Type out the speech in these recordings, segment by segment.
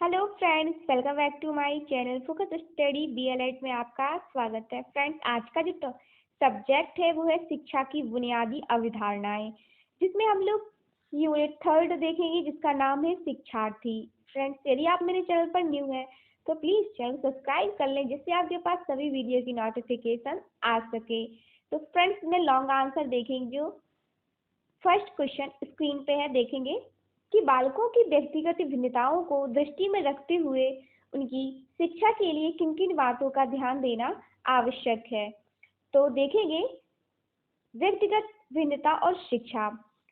Hello friends, welcome back to my channel focus study BElEd में आपका स्वागत है। फ्रेंड्स, आज का जो सब्जेक्ट है वो है शिक्षा की बुनियादी अवधारणाएं, जिसमें हम लोग यूनिट 3 देखेंगे जिसका नाम है शिक्षार्थी। फ्रेंड्स, यदि आप मेरे चैनल पर न्यू हैं तो प्लीज़ चैनल सब्सक्राइब कर लें, जिससे आपके पास सभी वीडियो की नोटिफिकेशन आ सके। तो फ्रेंड्स, में लॉन्ग आंसर देखेंगे। जो फर्स्ट क्वेश्चन स्क्रीन पे है, देखेंगे कि बालकों की व्यक्तिगत भिन्नताओं को दृष्टि में रखते हुए उनकी शिक्षा के लिए किन किन बातों का ध्यान देना आवश्यक है। तो देखेंगे, व्यक्तिगत भिन्नता और शिक्षा।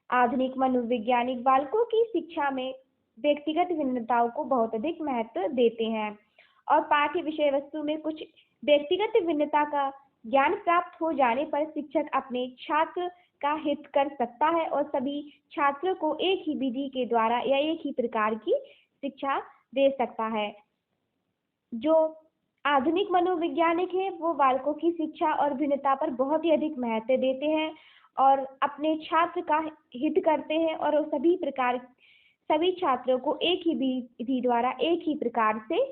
आधुनिक मनोवैज्ञानिक बालकों की शिक्षा में व्यक्तिगत भिन्नताओं को बहुत अधिक महत्व देते हैं और पाठ्य विषय वस्तु में कुछ व्यक्तिगत भिन्नता का ज्ञान प्राप्त हो जाने पर शिक्षक अपने छात्र का हित कर सकता है और सभी छात्रों को एक ही विधि के द्वारा या एक ही प्रकार की शिक्षा दे सकता है। जो आधुनिक मनोवैज्ञानिक है वो बालकों की शिक्षा और भिन्नता पर बहुत ही अधिक महत्व देते हैं और अपने छात्र का हित करते हैं और सभी छात्रों को एक ही विधि द्वारा एक ही प्रकार से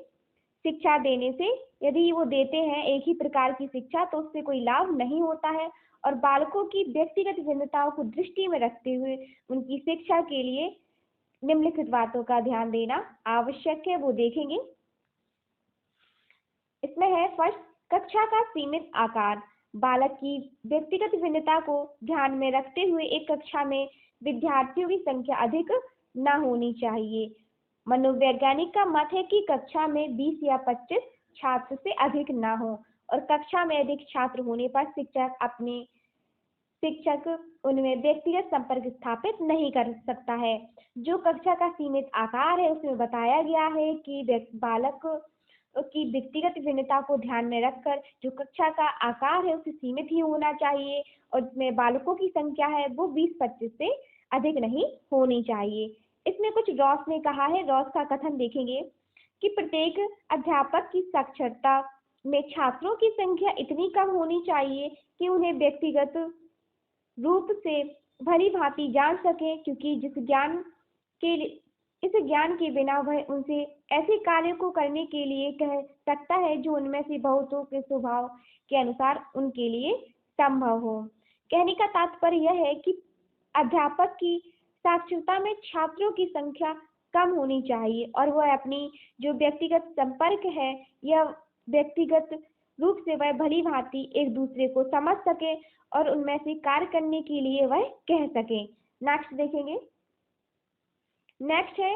शिक्षा देने से, यदि वो देते हैं एक ही प्रकार की शिक्षा, तो उससे कोई लाभ नहीं होता है और बालकों की व्यक्तिगत भिन्नताओं को दृष्टि में रखते हुए उनकी शिक्षा के लिए निम्नलिखित बातों का ध्यान देना आवश्यक है। वो देखेंगे। इसमें है फर्स्ट, कक्षा का सीमित आकार। बालक की व्यक्तिगत भिन्नता को ध्यान में रखते हुए एक कक्षा में विद्यार्थियों की संख्या अधिक न होनी चाहिए। मनोवैज्ञानिक का मत है कि कक्षा में 20 या 25 छात्र से अधिक न हो और कक्षा में अधिक छात्र होने पर शिक्षक उनमें व्यक्तिगत संपर्क स्थापित नहीं कर सकता है। जो कक्षा का सीमित आकार है उसमें बताया गया है कि बालक की व्यक्तिगत भिन्नता को ध्यान में रखकर जो कक्षा का आकार है उसे सीमित ही होना चाहिए और जिसमें बालकों की संख्या है वो 20-25 से अधिक नहीं होनी चाहिए। इसमें कुछ रॉस ने कहा है। रॉस का कथन देखेंगे कि प्रत्येक अध्यापक की साक्षरता में छात्रों की संख्या इतनी कम होनी चाहिए कि उन्हें व्यक्तिगत रूप से भली भांति जान सके, क्योंकि इस ज्ञान के बिना वह उनसे ऐसे कार्य को करने के लिए कह सकता है जो उनमें से बहुतों के स्वभाव के अनुसार उनके लिए संभव हो। कहने का तात्पर्य यह है कि अध्यापक की साक्षरता में छात्रों की संख्या कम होनी चाहिए और वह अपनी जो व्यक्तिगत संपर्क है या व्यक्तिगत रूप से वह भली भांति एक दूसरे को समझ सके और उनमें से कार्य करने के लिए वह कह सके। नेक्स्ट देखेंगे। नेक्स्ट है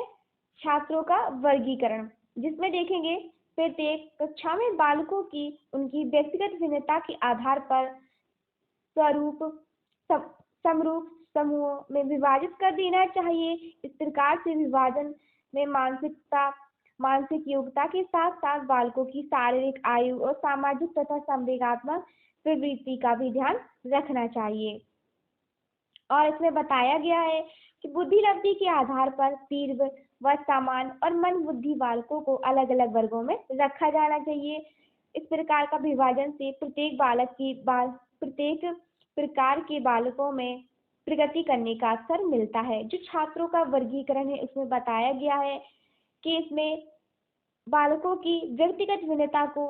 छात्रों का वर्गीकरण, जिसमें देखेंगे प्रत्येक कक्षा में बालकों की उनकी व्यक्तिगत भिन्नता के आधार पर समरूप समूहों में विभाजित कर देना चाहिए। इस प्रकार से विभाजन में मानसिक योग्यता के साथ साथ बालकों की शारीरिक आयु और सामाजिक तथा संवेगात्मक प्रवृत्ति का भी ध्यान रखना चाहिए। और इसमें बताया गया है कि बुद्धि लब्धि के आधार पर तीव्र व सामान्य और मंद बुद्धि बालकों को अलग अलग वर्गों में रखा जाना चाहिए। इस प्रकार का विभाजन से प्रत्येक प्रकार के बालकों में प्रगति करने का अवसर मिलता है। जो छात्रों का वर्गीकरण है उसमें बताया गया है कि इसमें बालकों की व्यक्तिगत भिन्नता को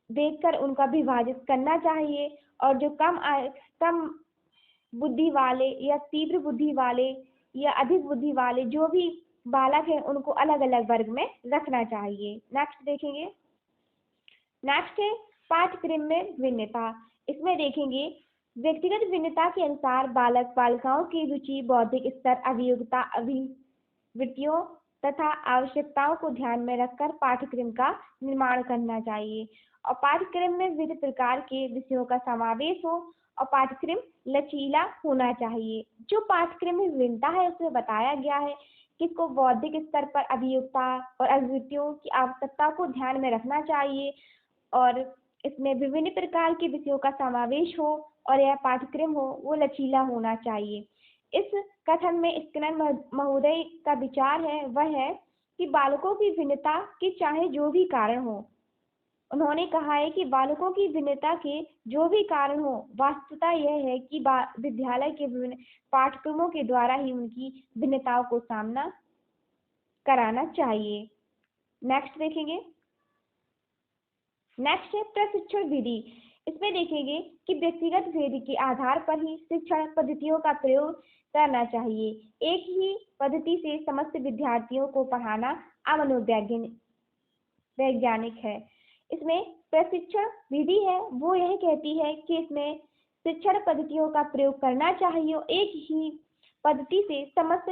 देखकर उनका विभाजित करना चाहिए और जो कम बुद्धि वाले या तीव्र बुद्धि वाले या अधिक बुद्धि वाले जो भी बालक हैं उनको अलग अलग वर्ग में रखना चाहिए। नेक्स्ट देखेंगे। नेक्स्ट है पाठ्यक्रम में भिन्नता। इसमें देखेंगे व्यक्तिगत भिन्नता के अनुसार बालक बालिकाओं की रुचि, बौद्धिक स्तर, अभियोग्यता, अभिवृत्तियों तथा आवश्यकताओं को ध्यान में रखकर पाठ्यक्रम का निर्माण करना चाहिए और पाठ्यक्रम में विविध प्रकार के विषयों का समावेश हो और पाठ्यक्रम लचीला होना चाहिए। जो पाठ्यक्रम में विभिन्नता है उसमें बताया गया है कि इसको बौद्धिक स्तर पर अभियोग्यता और अभिवृत्तियों की आवश्यकता को ध्यान में रखना चाहिए और इसमें विभिन्न प्रकार के विषयों का समावेश हो और यह पाठ्यक्रम हो वो लचीला होना चाहिए। इस कथन में स्किनर महोदय का विचार है वह है कि बालकों की भिन्नता के चाहे जो भी कारण हो, उन्होंने कहा है कि बालकों की भिन्नता के जो भी कारण हो, वास्तवता यह है कि विद्यालय के विभिन्न पाठ्यक्रमों के द्वारा ही उनकी भिन्नताओं को सामना कराना चाहिए। नेक्स्ट देखेंगे, नेक्स्ट है प्रशिक्षण विधि। इसमें देखेंगे कि व्यक्तिगत भेद के आधार पर ही शिक्षण पद्धतियों का प्रयोग करना चाहिए। एक ही पद्धति से समस्त विद्यार्थियों को पढ़ाना अमनोवैज्ञानिक है। इसमें प्रशिक्षण विधि है वो यह कहती है कि इसमें शिक्षण पद्धतियों का प्रयोग करना चाहिए। एक ही पद्धति से समस्त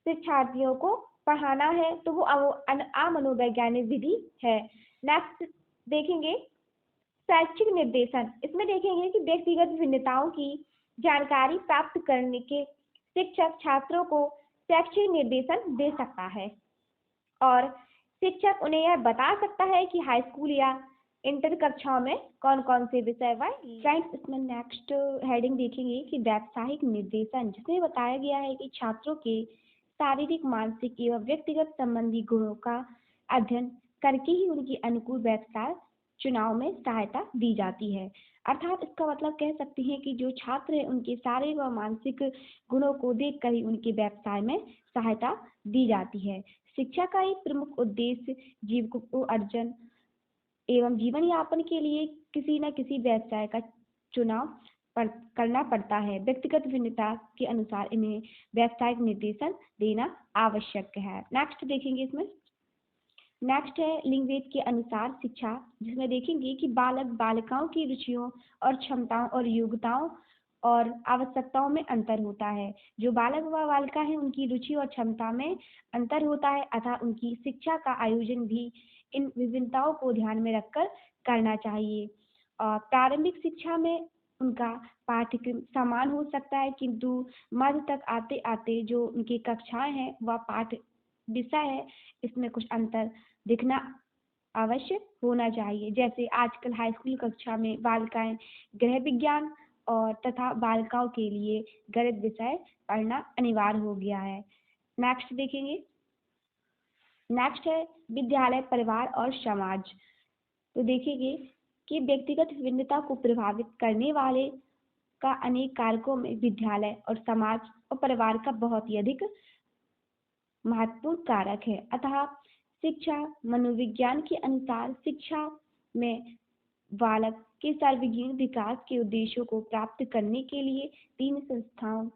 शिक्षार्थियों को पढ़ाना है तो वो अमनोवैज्ञानिक विधि है। नेक्स्ट देखेंगे शैक्षिक निर्देशन। इसमें देखेंगे कि व्यक्तिगत भिन्नताओं की जानकारी प्राप्त करने के शिक्षक छात्रों को शैक्षिक निर्देशन दे सकता है और शिक्षक उन्हें यह बता सकता है कि हाई स्कूल या इंटर कक्षाओं में कौन कौन से विषय व फ्रेंड्स। इसमें नेक्स्ट हेडिंग देखेंगे कि व्यावसायिक निर्देशन, जिसमें बताया गया है कि छात्रों के शारीरिक, मानसिक एवं व्यक्तिगत संबंधी गुणों का अध्ययन करके ही उनकी अनुकूल व्यवसाय चुनाव में सहायता दी जाती है। अर्थात इसका मतलब कह सकते हैं कि जो छात्र है उनके शारीरिक व मानसिक गुणों को देखकर ही उनके व्यवसाय में सहायता दी जाती है। शिक्षा का एक प्रमुख उद्देश्य जीविकोपार्जन एवं जीवन यापन के लिए किसी न किसी व्यवसाय का चुनाव करना पड़ता है। व्यक्तिगत भिन्नता के अनुसार इन्हें व्यावसायिक निर्देशन देना आवश्यक है। नेक्स्ट देखेंगे, इसमें नेक्स्ट है लिंग भेद के अनुसार शिक्षा, जिसमें देखेंगे कि बालक बालिकाओं की रुचियों और क्षमताओं और योग्यताओं और आवश्यकताओं में अंतर होता है। जो बालक व बालिका है उनकी रुचि और क्षमता में अंतर होता है अतः उनकी शिक्षा का आयोजन भी इन विभिन्नताओं को ध्यान में रखकर करना चाहिए। और प्रारंभिक शिक्षा में उनका पाठ्यक्रम समान हो सकता है किंतु मध्य तक आते आते जो उनकी कक्षाएं हैं वह पाठ विषय है इसमें कुछ अंतर दिखना अवश्य होना चाहिए। जैसे आजकल हाई स्कूल कक्षा में बालिकाएं गृह विज्ञान और तथा बालिकाओं के लिए गणित विषय पढ़ना अनिवार्य हो गया है। नेक्स्ट देखेंगे, नेक्स्ट है विद्यालय, परिवार और समाज। तो देखेंगे कि व्यक्तिगत भिन्नता को प्रभावित करने वाले का अनेक कारकों में विद्यालय और समाज और परिवार का बहुत ही अधिक महत्वपूर्ण कारक है। अतः शिक्षा मनोविज्ञान के अनुसार शिक्षा में बालक के सर्वांगीण विकास के उद्देश्यों को प्राप्त करने के लिए तीन संस्थाओं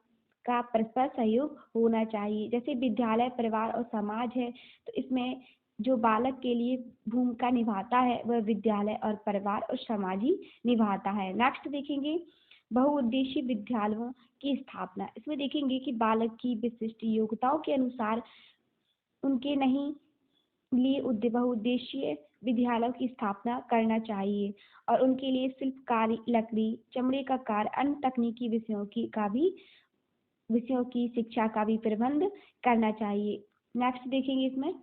का परस्पर सहयोग होना चाहिए। जैसे विद्यालय, परिवार और समाज है तो इसमें जो बालक के लिए भूमिका निभाता है वह विद्यालय और परिवार और समाज ही निभाता है। नेक्स्ट देखेंगे बहुउद्देशीय विद्यालयों की स्थापना। इसमें देखेंगे कि बालक की विशिष्ट योग्यताओं के अनुसार उनके नहीं लिए बहुउद्देशीय विद्यालयों की स्थापना करना चाहिए और उनके लिए शिल्पकारी, लकड़ी, चमड़े का कार्य, अन्य तकनीकी विषयों की शिक्षा का भी प्रबंध करना चाहिए। नेक्स्ट देखेंगे, इसमें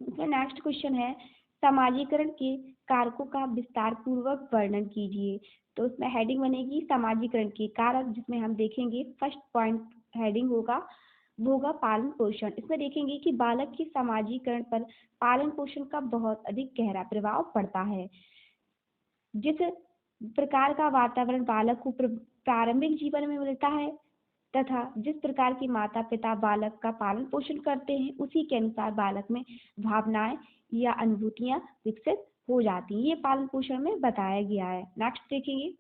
नेक्स्ट क्वेश्चन है समाजीकरण के कारकों का विस्तार पूर्वक वर्णन कीजिए। तो उसमें हेडिंग बनेगी समाजीकरण के कारक, जिसमें हम देखेंगे फर्स्ट पॉइंट हेडिंग होगा वो होगा पालन पोषण। इसमें देखेंगे कि बालक के समाजीकरण पर पालन पोषण का बहुत अधिक गहरा प्रभाव पड़ता है। जिस प्रकार का वातावरण बालक को प्रारंभिक जीवन में मिलता है तथा जिस प्रकार के माता पिता बालक का पालन पोषण करते हैं उसी के अनुसार बालक में भावनाएं या अनुभूतियां विकसित हो जाती हैं। ये पालन पोषण में बताया गया है। नेक्स्ट देखेंगे,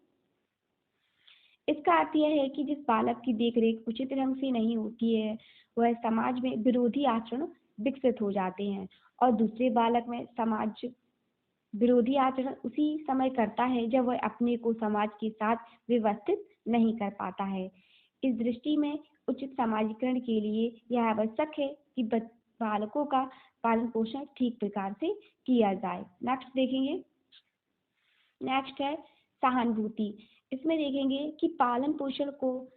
इसका अर्थ यह है कि जिस बालक की देखरेख उचित ढंग से नहीं होती है वह समाज में विरोधी आचरण विकसित हो जाते हैं और दूसरे बालक में समाज विरोधी आचरण उसी समय करता है जब वह अपने को समाज के साथ व्यवस्थित नहीं कर पाता है। इस दृष्टि में उचित समाजीकरण के लिए यह आवश्यक है कि बालकों का पालन पोषण ठीक प्रकार से किया जाए। नेक्स्ट देखेंगे, नेक्स्ट है सहानुभूति। इसमें देखेंगे कि पालन पोषण को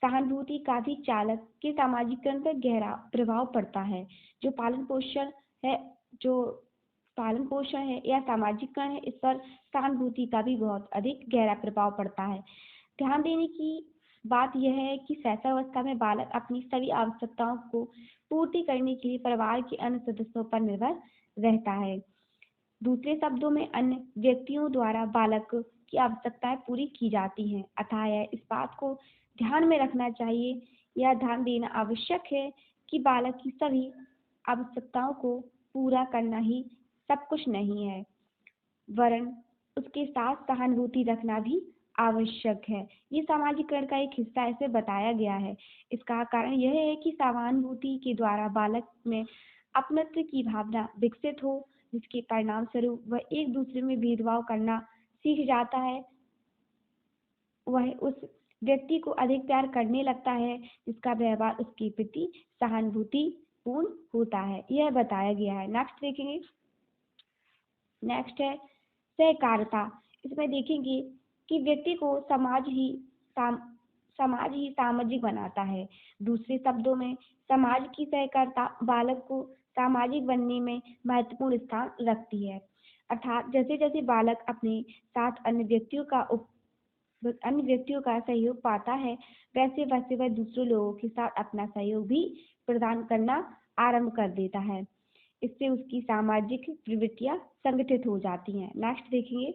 सहानुभूति का भी चालक के समाजीकरण पर गहरा प्रभाव पड़ता है। जो पालन पोषण है या सामाजिकरण है इस पर सहानुभूति का भी बहुत अधिक गहरा प्रभाव पड़ता है। ध्यान देने की बात यह है कि शैशवावस्था में बालक अपनी सभी आवश्यकताओं को पूर्ति करने के लिए परिवार के अन्य सदस्यों पर निर्भर रहता है। दूसरे शब्दों में अन्य व्यक्तियों द्वारा बालक की आवश्यकताएं पूरी की जाती हैं। अतः यह इस बात को ध्यान में रखना चाहिए या ध्यान देना आवश्यक है कि बालक की सभी आवश्यकताओं को पूरा करना ही सब कुछ नहीं है, वरन उसके साथ सहानुभूति रखना भी आवश्यक है। ये सामाजिकरण का एक हिस्सा ऐसे बताया गया है। इसका कारण यह है कि सहानुभूति के द्वारा बालक में अपनत्व की भावना विकसित हो, जिसके परिणाम स्वरूप वह एक दूसरे में भेदभाव करना सीख जाता है। वह उस व्यक्ति को अधिक प्यार करने लगता है जिसका व्यवहार उसके प्रति सहानुभूति पूर्ण होता है। यह बताया गया है। नेक्स्ट देखेंगे। नेक्स्ट है सहकारिता। इसमें देखेंगे कि व्यक्ति को समाज ही सामाजिक बनाता है। दूसरे शब्दों में समाज की सहकारिता बालक को सामाजिक बनने में महत्वपूर्ण स्थान रखती है। अर्थात जैसे जैसे बालक अपने साथ अन्य व्यक्तियों का सहयोग पाता है, वैसे वैसे वह दूसरे लोगों के साथ अपना सहयोग भी प्रदान करना आरंभ कर देता है। इससे उसकी सामाजिक प्रवृत्तियां संगठित हो जाती हैं। नेक्स्ट देखेंगे।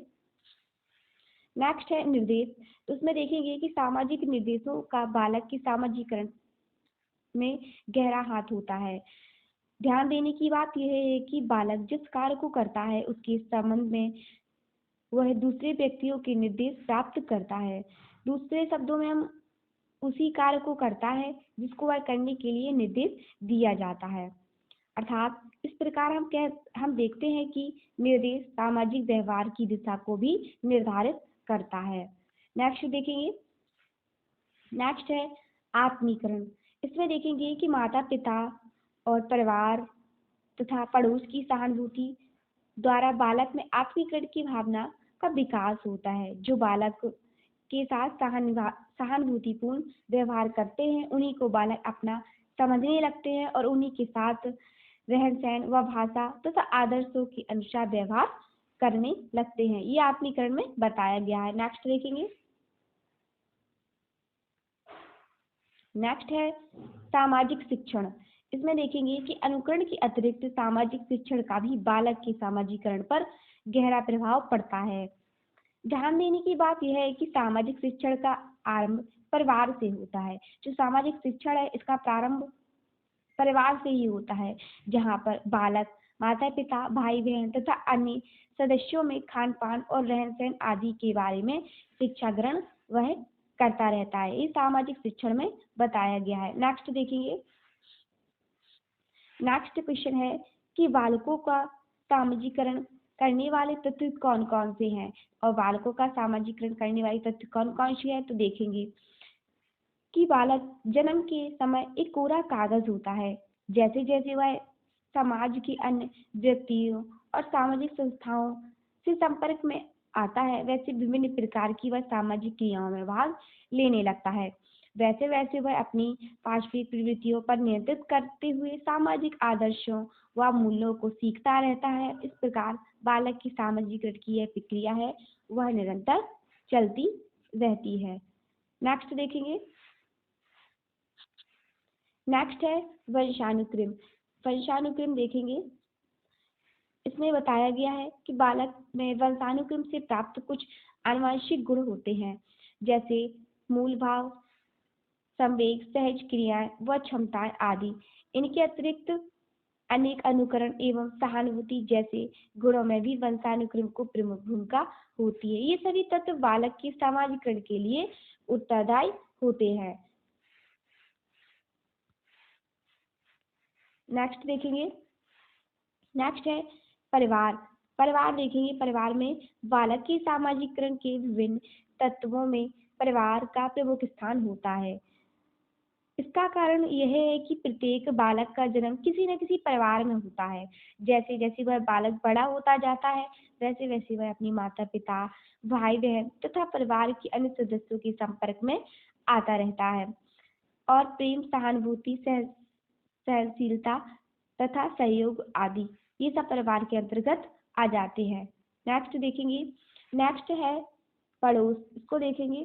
नेक्स्ट है निर्देश। तो उसमें देखेंगे कि सामाजिक निर्देशों का बालक के सामाजिकरण में गहरा हाथ होता है। ध्यान देने की बात यह है कि बालक जिस कार्य को करता है उसके संबंध में वह दूसरे व्यक्तियों के निर्देश प्राप्त करता है। दूसरे शब्दों में हम उसी कार्य को करता है जिसको वह करने के लिए निर्देश दिया जाता है। अर्थात इस प्रकार हम देखते हैं कि निर्देश सामाजिक व्यवहार की दिशा को भी निर्धारित करता है। नेक्स्ट देखेंगे। नेक्स्ट है आत्मीकरण। इसमें देखेंगे कि माता पिता और परिवार तथा पड़ोस की सहानुभूति द्वारा बालक में आत्मीकरण की भावना का विकास होता है। जो बालक के साथ सहानुभूतिपूर्ण व्यवहार करते हैं उन्हीं को बालक अपना समझने लगते हैं और उन्हीं के साथ रहन सहन व भाषा तथा आदर्शों के अनुसार व्यवहार करने लगते हैं। ये आत्मीकरण में बताया गया है। नेक्स्ट देखेंगे। नेक्स्ट है सामाजिक शिक्षण। इसमें देखेंगे कि अनुकरण के अतिरिक्त सामाजिक शिक्षण का भी बालक के सामाजिकरण पर गहरा प्रभाव पड़ता है। ध्यान देने की बात यह है कि सामाजिक शिक्षण का आरंभ परिवार से होता है। जो सामाजिक शिक्षण है इसका प्रारंभ परिवार से ही होता है, जहाँ पर बालक माता पिता भाई बहन तथा अन्य सदस्यों में खान पान और रहन सहन आदि के बारे में शिक्षा ग्रहण वह करता रहता है। ये सामाजिक शिक्षण में बताया गया है। नेक्स्ट देखेंगे। नेक्स्ट क्वेश्चन है कि बालकों का सामाजिकरण करने वाले तत्व कौन कौन से हैं और बालकों का सामाजिकरण करने वाले तत्व कौन कौन से हैं। तो देखेंगे कि बालक जन्म के समय एक कोरा कागज होता है। जैसे जैसे वह समाज के अन्य व्यक्तियों और सामाजिक संस्थाओं से संपर्क में आता है, वैसे विभिन्न प्रकार की वह सामाजिक क्रियाओं में भाग लेने लगता है। वैसे वैसे वह अपनी पांचवी प्रवृत्तियों पर नियंत्रित करते हुए सामाजिक आदर्शों व मूल्यों को सीखता रहता है। इस प्रकार बालक की सामाजिकरण की यह प्रक्रिया है वह निरंतर चलती रहती है। नेक्स्ट देखेंगे। नेक्स्ट है वंशानुक्रम। वंशानुक्रम देखेंगे। इसमें बताया गया है कि बालक में वंशानुक्रम से प्राप्त कुछ आनुवंशिक गुण होते हैं, जैसे मूल भाव, संवेग, सहज क्रियाएं व क्षमताएं आदि। इनके अतिरिक्त अनेक अनुकरण एवं सहानुभूति जैसे गुणों में भी वंशानुक्रम को प्रमुख भूमिका होती है। ये सभी तत्व बालक के सामाजिकरण के लिए उत्तरदायी होते हैं। नेक्स्ट देखेंगे। नेक्स्ट है परिवार। परिवार देखेंगे। परिवार में बालक के सामाजिकरण के विभिन्न तत्वों में परिवार का प्रमुख स्थान होता है। इसका कारण यह है कि प्रत्येक बालक का जन्म किसी न किसी परिवार में होता है। जैसे जैसे वह बालक बड़ा होता जाता है वैसे वैसे वह अपनी माता पिता भाई बहन तथा परिवार के अन्य सदस्यों के संपर्क में आता रहता है और प्रेम सहानुभूति सहनशीलता तथा सहयोग आदि ये सब परिवार के अंतर्गत आ जाते हैं। नेक्स्ट देखेंगे। नेक्स्ट है पड़ोस। इसको देखेंगे।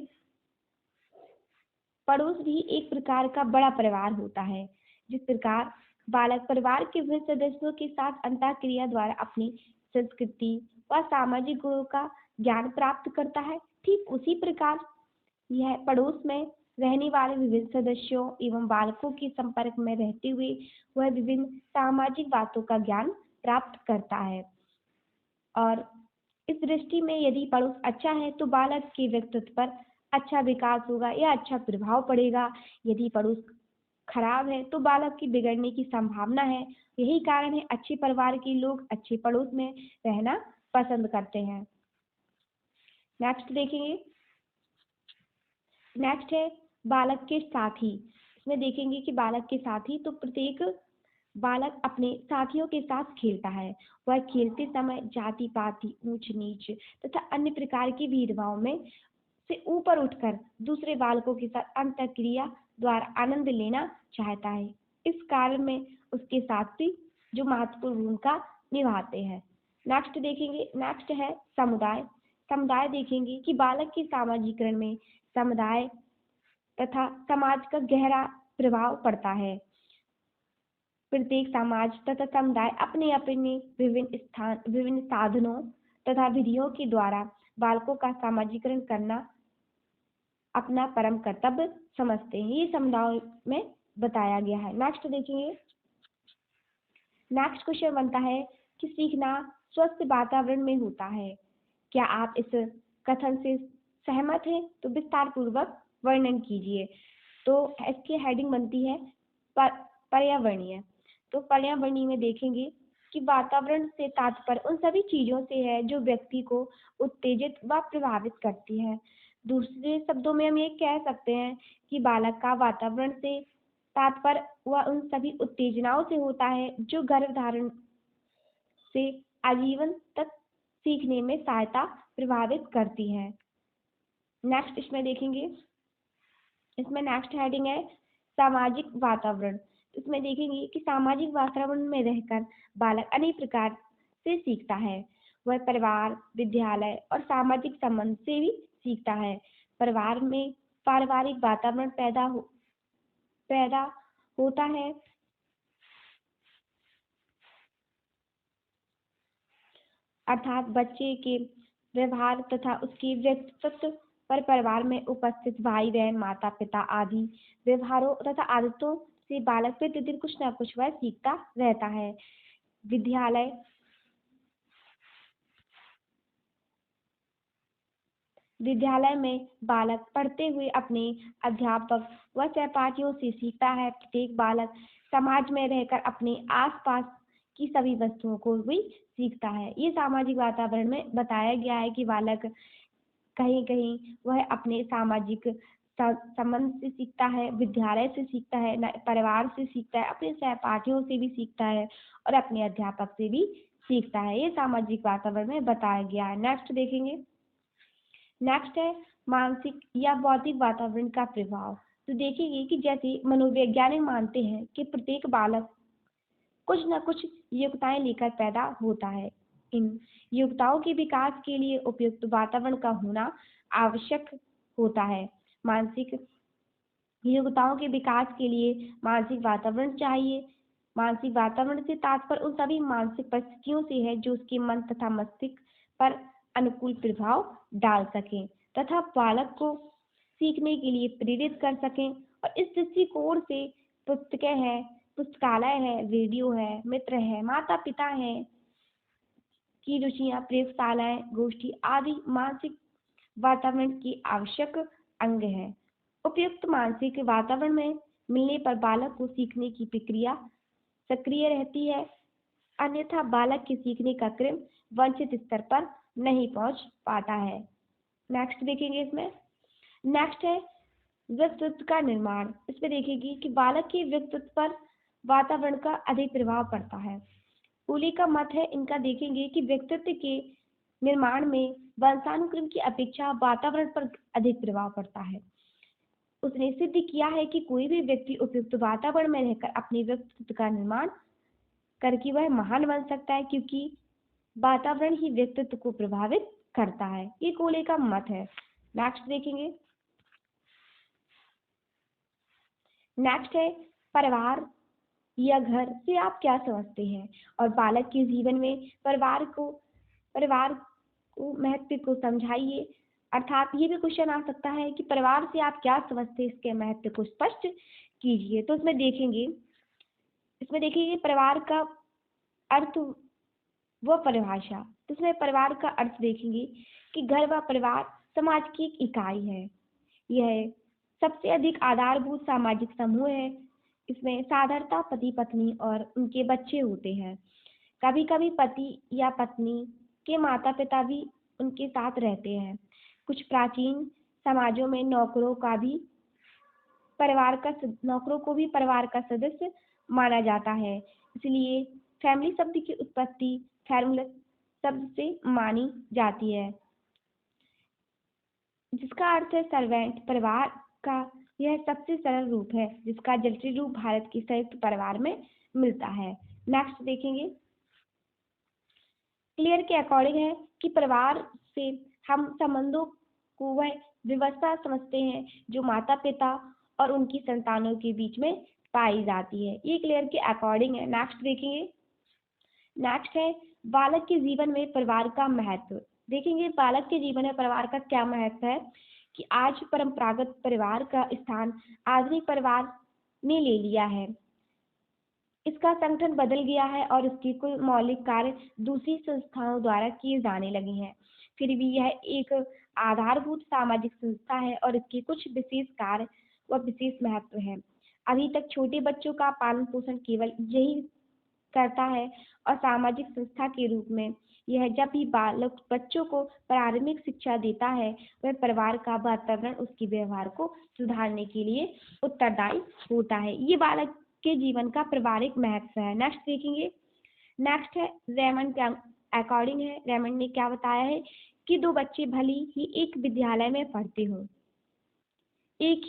पड़ोस भी एक प्रकार का बड़ा परिवार होता है। जिस प्रकार बालक परिवार के विभिन्न सदस्यों के साथ अंतःक्रिया द्वारा अपनी संस्कृति व सामाजिक गुणों का ज्ञान प्राप्त करता है, ठीक उसी प्रकार यह पड़ोस में रहने वाले विभिन्न सदस्यों एवं बालकों के संपर्क में रहते हुए वह विभिन्न सामाजिक बातों का ज्ञान प्राप्त करता है। और इस दृष्टि में यदि पड़ोस अच्छा है तो बालक के व्यक्तित्व पर अच्छा विकास होगा या अच्छा प्रभाव पड़ेगा। यदि पड़ोस खराब है तो बालक की बिगड़ने की संभावना है। यही कारण है अच्छे परिवार के लोग अच्छे पड़ोस में रहना पसंद करते हैं। नेक्स्ट देखेंगे, नेक्स्ट है बालक के साथी। इसमें देखेंगे कि बालक के साथी, तो प्रत्येक बालक अपने साथियों के साथ खेलता है। वह खेलते समय जाति पाति ऊंच नीच तथा अन्य प्रकार के भेदभाव में से ऊपर उठकर दूसरे बालकों के साथ अंतःक्रिया द्वारा आनंद लेना चाहता है। इस कार्य में उसके साथी जो महत्वपूर्ण भूमिका निभाते हैं। नेक्स्ट देखेंगे, नेक्स्ट है समुदाय। समुदाय देखेंगे कि बालक के सामाजिकरण में समुदाय तथा समाज का गहरा प्रभाव पड़ता है। प्रत्येक समाज तथा समुदाय अपने अपने विभिन्न साधनों तथा विधियों के द्वारा बालकों का सामाजिकरण करना अपना परम कर्तव्य समझते हैं। ये समुदाय में बताया गया है। नेक्स्ट देखेंगे, नेक्स्ट क्वेश्चन बनता है कि सीखना स्वस्थ वातावरण में होता है। क्या आप इस कथन से सहमत हैं? तो विस्तार पूर्वक वर्णन कीजिए। तो इसकी हेडिंग बनती है पर्यावरणीय। तो पर्यावरणीय में देखेंगे कि वातावरण से तात्पर्य उन सभी चीजों से है जो व्यक्ति को उत्तेजित व प्रभावित करती है। दूसरे शब्दों में हम ये कह सकते हैं कि बालक का वातावरण से तात्पर्य वह उन सभी उत्तेजनाओं से होता है जो गर्भधारण से आजीवन तक सीखने में सहायता प्रभावित करती है। नेक्स्ट इसमें देखेंगे, इसमें नेक्स्ट हेडिंग है सामाजिक वातावरण। इसमें देखेंगे कि सामाजिक वातावरण में रहकर बालक अनेक प्रकार से सीखता है। वह परिवार, विद्यालय और सामाजिक संबंध से भी सीखता है। परिवार में पारिवारिक वातावरण पैदा होता है, अर्थात बच्चे के व्यवहार तथा उसके व्यक्तित्व पर परिवार में उपस्थित भाई बहन माता पिता आदि व्यवहारों तथा आदतों से बालक प्रतिदिन कुछ न कुछ वह सीखता रहता है। विद्यालय में बालक पढ़ते हुए अपने अध्यापक व सहपाठियों से सीखता है। प्रत्येक बालक समाज में रहकर अपने आसपास की सभी वस्तुओं को भी सीखता है। ये सामाजिक वातावरण में बताया गया है कि बालक कहीं कहीं वह अपने सामाजिक संबंध से सीखता है, विद्यालय से सीखता है, परिवार से सीखता है, अपने सहपाठियों से भी सीखता है और अपने अध्यापक से भी सीखता है। ये सामाजिक वातावरण में बताया गया है। नेक्स्ट देखेंगे, नेक्स्ट है मानसिक या बौद्धिक वातावरण का प्रभाव। तो देखेंगे कि जैसे मनोवैज्ञानिक मानते हैं कि प्रत्येक बालक कुछ न कुछ योग्यताएं लेकर पैदा होता है। इन योग्यताओं के विकास के लिए उपयुक्त वातावरण का होना आवश्यक होता है। मानसिक योग्यताओं के विकास के लिए मानसिक वातावरण चाहिए। मानसिक वातावरण से तात्पर्य उन सभी मानसिक परिस्थितियों से है जो उसके मन तथा मस्तिष्क पर अनुकूल प्रभाव डाल सकें तथा बालक को सीखने के लिए प्रेरित कर सकें। और इस दृष्टिकोण से पुस्तकें हैं, पुस्तकालय है, रेडियो है, मित्र है, माता पिता हैं की रुचियां, प्रयोगशालाएं, गोष्ठी आदि मानसिक वातावरण की आवश्यक अंग हैं। उपयुक्त मानसिक वातावरण में मिलने पर बालक को सीखने की प्रक्रिया सक्रिय रहती है, अन्यथा बालक के सीखने का क्रम वांछित स्तर पर नहीं पहुंच पाता है। नेक्स्ट देखेंगे, इसमें नेक्स्ट है व्यक्तित्व का निर्माण। इसमें देखेंगे कि बालक के व्यक्तित्व पर वातावरण का अधिक प्रभाव पड़ता है। कूली का मत है इनका, देखेंगे कि व्यक्तित्व के निर्माण में वंशानुक्रम की अपेक्षा वातावरण पर अधिक प्रभाव पड़ता है। उसने सिद्ध किया है कि कोई भी व्यक्ति उपयुक्त वातावरण में रहकर अपने व्यक्तित्व का निर्माण करके वह महान बन सकता है, क्योंकि वातावरण ही व्यक्तित्व को प्रभावित करता है। ये कोले का मत है। नेक्स्ट देखेंगे, नेक्स्ट है परिवार या घर से आप क्या समझते हैं और बालक के जीवन में परिवार को महत्व को समझाइए। अर्थात ये भी क्वेश्चन आ सकता है कि परिवार से आप क्या समझते हैं, इसके महत्व को स्पष्ट कीजिए। तो इसमें देखिए परिवार का अर्थ व परिभाषा। तो इसमें परिवार का अर्थ देखेंगे कि घर व परिवार समाज की एक इकाई है। यह सबसे अधिक आधारभूत सामाजिक समूह है। इसमें साधारणतः पति पत्नी और उनके बच्चे होते हैं। कभी कभी पति या पत्नी के माता पिता भी उनके साथ रहते हैं। कुछ प्राचीन समाजों में नौकरों को भी परिवार का सदस्य माना जाता है। इसलिए फैमिली शब्द की उत्पत्ति फैमिली शब्द से मानी जाती है, जिसका अर्थ है सर्वेंट। परिवार का यह सबसे सरल रूप है, जिसका जटिल रूप भारत की संयुक्त परिवार में मिलता है। नेक्स्ट देखेंगे, क्लियर के अकॉर्डिंग है कि परिवार से हम संबंधों को वह व्यवस्था समझते हैं जो माता पिता और उनकी संतानों के बीच में पाई जाती है। ये क्लियर के अकॉर्डिंग है। नेक्स्ट देखेंगे, नेक्स्ट है बालक के जीवन में परिवार का महत्व। देखेंगे बालक के जीवन में परिवार का क्या महत्व है कि आज परंपरागत परिवार का स्थान आधुनिक परिवार ने ले लिया है। इसका संगठन बदल गया है और इसके कुल मौलिक कार्य दूसरी संस्थाओं द्वारा किए जाने लगे हैं। फिर भी यह एक आधारभूत सामाजिक संस्था है और इसके कुछ विशेष कार्य व विशेष महत्व है। अभी तक छोटे बच्चों का पालन पोषण केवल यही करता है और सामाजिक संस्था के रूप में यह जब भी बालक बच्चों को प्रारंभिक शिक्षा देता है, वह परिवार का वातावरण उसके व्यवहार को सुधारने के लिए उत्तरदायी होता है। ये बालक के जीवन का पारिवारिक महत्व है। नेक्स्ट देखेंगे, नेक्स्ट है रेमंड के अकॉर्डिंग है। रेमंड ने क्या बताया है कि दो बच्चे भले ही एक विद्यालय में पढ़ते हों, एक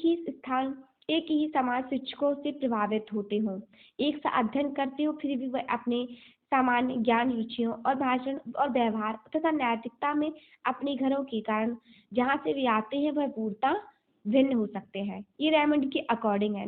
ही समान शिक्षकों से प्रभावित होते हों, एक सा अध्ययन करते हो, फिर भी वह अपने सामान्य ज्ञान, रुचियों और भाषण और व्यवहार तथा नैतिकता में अपने घरों के कारण जहाँ से वे आते हैं वह पूर्णतः भिन्न हो सकते हैं। ये रेमंड के अकॉर्डिंग है।